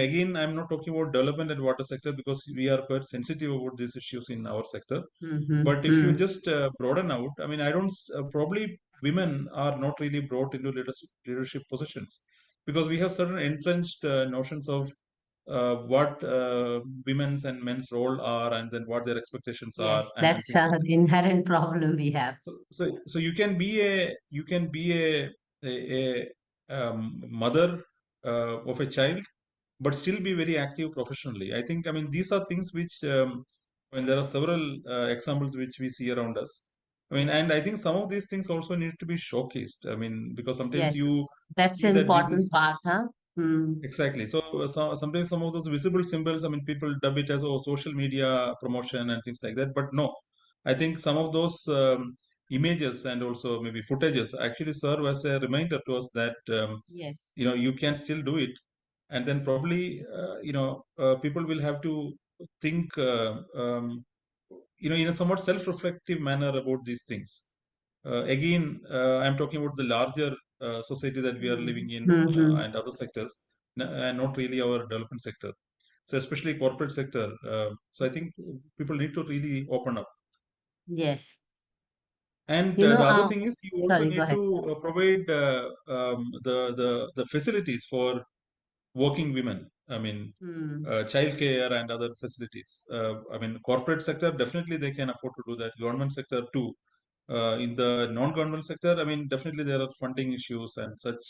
again, I'm not talking about development and water sector because we are quite sensitive about these issues in our sector. Mm-hmm. But if you just broaden out, I mean, I don't probably women are not really brought into leadership positions because we have certain entrenched notions of what women's and men's role are, and then what their expectations are, Yes, and that's things like an that. inherent problem we have. So you can be a mother of a child, but still be very active professionally. I mean, these are things which, when there are several examples which we see around us. I mean, Yes. and I think some of these things also need to be showcased. I mean, because sometimes Yes, you that's see an that this important is part, huh? Hmm. exactly. So sometimes some of those visible symbols, I mean, people dub it as, oh, social media promotion and things like that. But no, I think some of those images and also maybe footages actually serve as a reminder to us that, Yes. you can still do it. And then probably, people will have to think, in a somewhat self-reflective manner about these things. Again, I'm talking about the larger society that we are living in, Mm-hmm. and other sectors, and not really our development sector. So especially corporate sector. So I think people need to really open up. Yes. And You know, the other thing is you also sorry, go need ahead. to provide the facilities for working women. I mean, Hmm. childcare and other facilities. I mean, corporate sector definitely they can afford to do that. Government sector too. In the non-government sector, I mean, definitely there are funding issues and such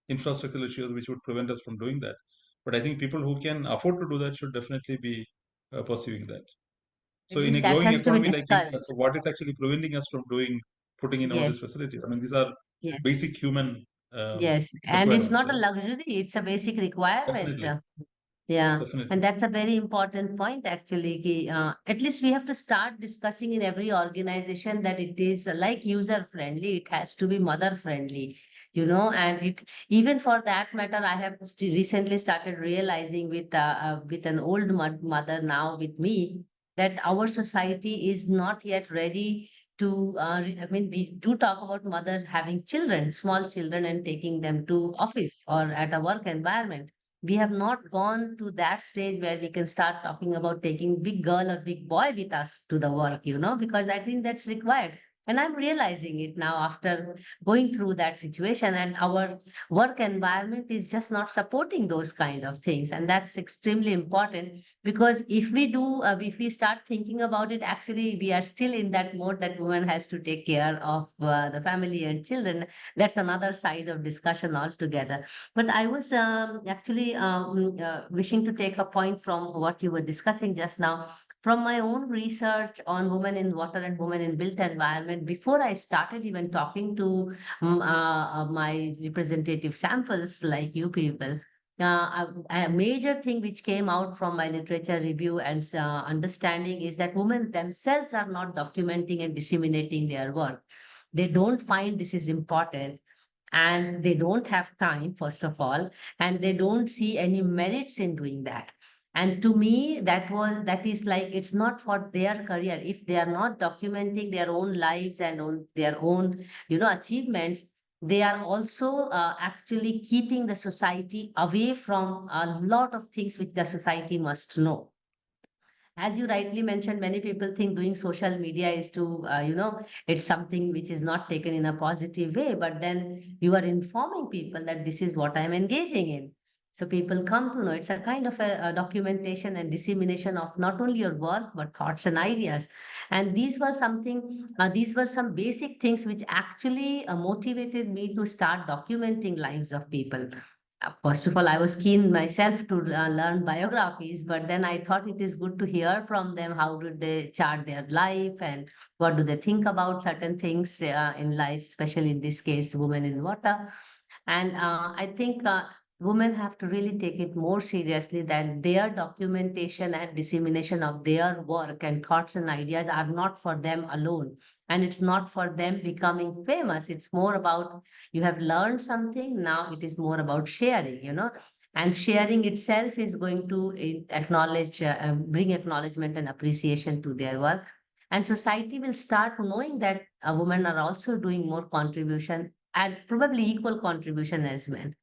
infrastructural issues which would prevent us from doing that. But I think people who can afford to do that should definitely be pursuing that. At So in least a that growing has to be economy like India, so discussed. what is actually preventing us from putting in all Yes. these facilities? I mean, these are Yes. basic human. Yes, and it's requirements, not a right? luxury, it's a basic requirement. Definitely, Yeah, and definitely. that's a very important point actually. At least we have to start discussing in every organization that it is like user friendly, it has to be mother friendly, and it even for that matter, I have recently started realizing with an old mother now with me that our society is not yet ready to. I mean, we do talk about mother having children, small children, and taking them to office or at a work environment. We have not gone to that stage where we can start talking about taking big girl or big boy with us to the work, because I think that's required. And I'm realizing it now after going through that situation, and our work environment is just not supporting those kind of things. And that's extremely important because if we start thinking about it, actually, we are still in that mode that woman has to take care of the family and children. That's another side of discussion altogether. But I was actually wishing to take a point from what you were discussing just now. From my own research on women in water and women in built environment, before I started even talking to my representative samples like you people, a major thing which came out from my literature review and understanding is that women themselves are not documenting and disseminating their work. They don't find this is important, and they don't have time, first of all, and they don't see any merits in doing that. And to me, that is like it's not for their career. If they are not documenting their own lives and on their own achievements, they are also actually keeping the society away from a lot of things which the society must know. As you rightly mentioned, many people think doing social media is to, it's something which is not taken in a positive way, but then you are informing people that this is what I'm engaging in. So people come to know it's a kind of a documentation and dissemination of not only your work, but thoughts and ideas. And these were some basic things which actually motivated me to start documenting lives of people. First of all, I was keen myself to learn biographies, but then I thought it is good to hear from them how did they chart their life and what do they think about certain things in life, especially in this case, women in water. And I think women have to really take it more seriously that their documentation and dissemination of their work and thoughts and ideas are not for them alone. And it's not for them becoming famous. It's more about you have learned something, now it is more about sharing. And sharing itself is going to bring acknowledgement and appreciation to their work. And society will start knowing that women are also doing more contribution and probably equal contribution as men.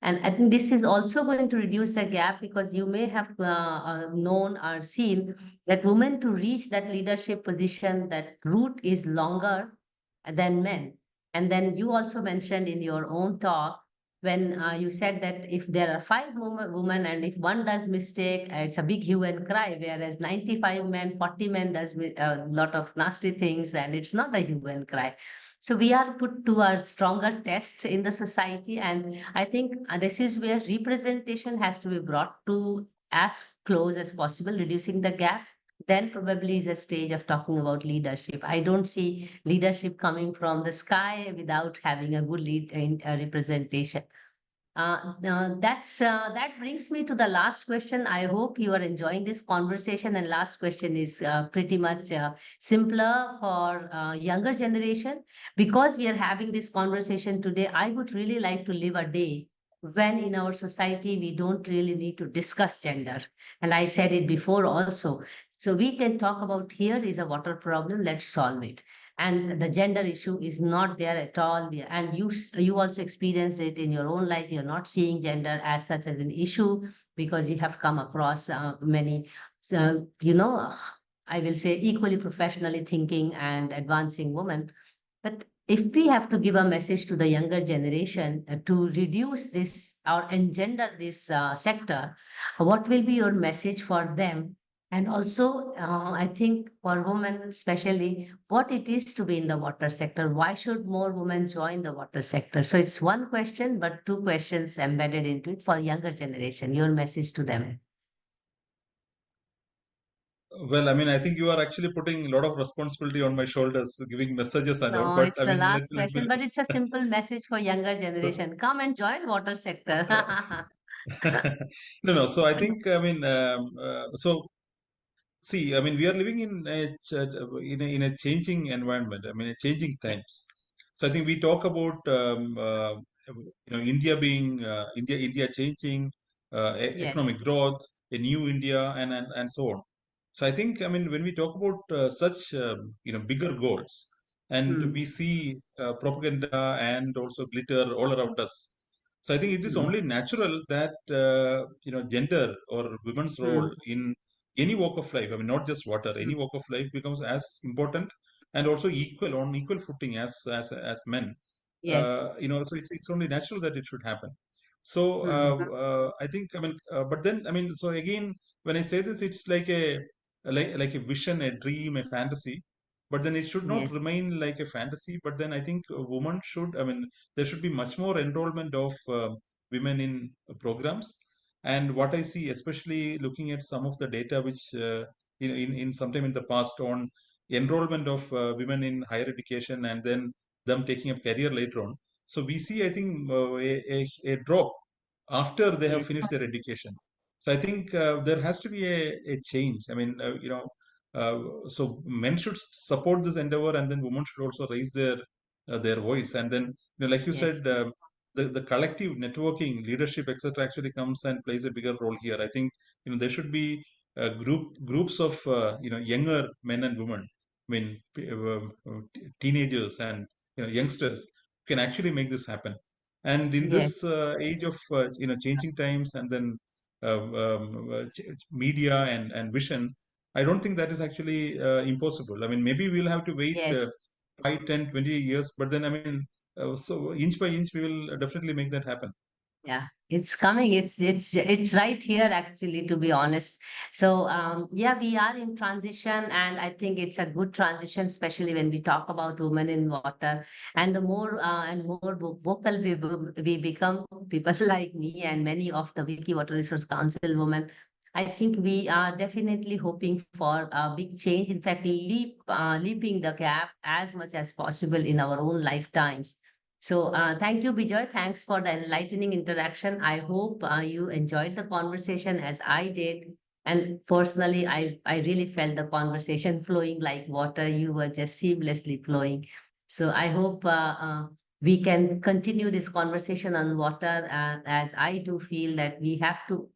And I think this is also going to reduce the gap because you may have known or seen that women to reach that leadership position, that route is longer than men. And then you also mentioned in your own talk when you said that if there are five women and if one does mistake, it's a big hue and cry, whereas 95 men, 40 men does a lot of nasty things and it's not a hue and cry. So we are put to a stronger test in the society, and I think this is where representation has to be brought to as close as possible, reducing the gap. Then probably is a stage of talking about leadership. I don't see leadership coming from the sky without having a good lead in representation. That brings me to the last question. I hope you are enjoying this conversation. And last question is pretty much simpler for younger generation. Because we are having this conversation today, I would really like to live a day when in our society we don't really need to discuss gender. And I said it before also. So we can talk about here is a water problem. Let's solve it, and the gender issue is not there at all. And you also experienced it in your own life. You're not seeing gender as such as an issue because you have come across many you know I will say equally professionally thinking and advancing women. But if we have to give a message to the younger generation to reduce this or engender this sector, what will be your message for them? And also, I think for women, especially, what it is to be in the water sector. Why should more women join the water sector? So it's one question, but two questions embedded into it for younger generation. Your message to them. Well, I mean, I think you are actually putting a lot of responsibility on my shoulders, giving messages and all. No, But it's I the mean, last question, but it's a simple message for younger so, generation. Come and join water sector. no, no. So I think, I mean, so see, I mean, we are living in in a changing environment. I mean, changing Yeah. times. So I think we talk about India being India changing, Yes. economic growth, a new India, and so on. So I think, I mean, when we talk about such bigger goals, and we Mm, see propaganda and also glitter all around us. So I think it is mm, only natural that gender or women's role mm. in any walk of life, I mean, not just water, any Mm. walk of life becomes as important and also equal on equal footing as men. Yes. So it's only natural that it should happen. So Mm. I think, I mean, but then, I mean, so again, when I say this, it's like a vision, a dream, a fantasy. But then it should not Yes. remain like a fantasy. But then I think a woman should, I mean, there should be much more enrollment of women in programs. And what I see, especially looking at some of the data which in sometime in the past on enrollment of women in higher education and then them taking up career later on. So we see, I think, a drop after they have Yes. finished their education. So I think there has to be a change. I mean, so men should support this endeavor, and then women should also raise their voice. And then, like you Yes. said, the collective networking, leadership, etc., actually comes and plays a bigger role here. I think there should be groups of younger men and women. I mean, teenagers and youngsters can actually make this happen. And in Yes. this age of changing times and then media and vision, I don't think that is actually impossible. I mean, maybe we'll have to wait Yes. 5, 10, 20 years, but then I mean, so inch by inch, we will definitely make that happen. Yeah, it's coming. It's right here actually, to be honest. So yeah, we are in transition, and I think it's a good transition, especially when we talk about women in water. And the more and more vocal we become, people like me and many of the Wiki Water Resource Council women, I think we are definitely hoping for a big change. In fact, leaping the gap as much as possible in our own lifetimes. So, thank you, Bijoy. Thanks for the enlightening interaction. I hope you enjoyed the conversation as I did. And personally, I really felt the conversation flowing like water. You were just seamlessly flowing. So, I hope we can continue this conversation on water, as I do feel that we have to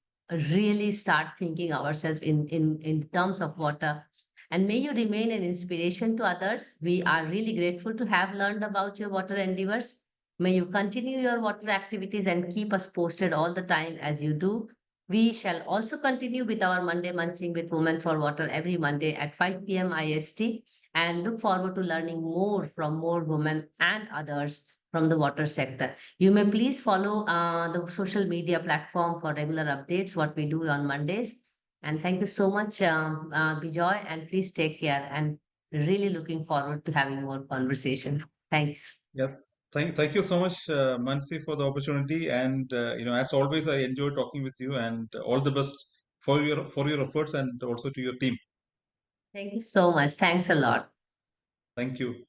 really start thinking ourselves in terms of water, and may you remain an inspiration to others. We are really grateful to have learned about your water endeavors. May you continue your water activities and keep us posted all the time as you do. We shall also continue with our Monday Munching with Women for Water every Monday at 5 p.m. IST, and look forward to learning more from more women and others from the water sector. You may please follow the social media platform for regular updates, what we do on Mondays. And thank you so much, Bijoy, and please take care. And really looking forward to having more conversation. Thanks. Yes. Thank you so much, Mansi, for the opportunity. And as always, I enjoy talking with you. And all the best for your efforts and also to your team. Thank you so much. Thanks a lot. Thank you.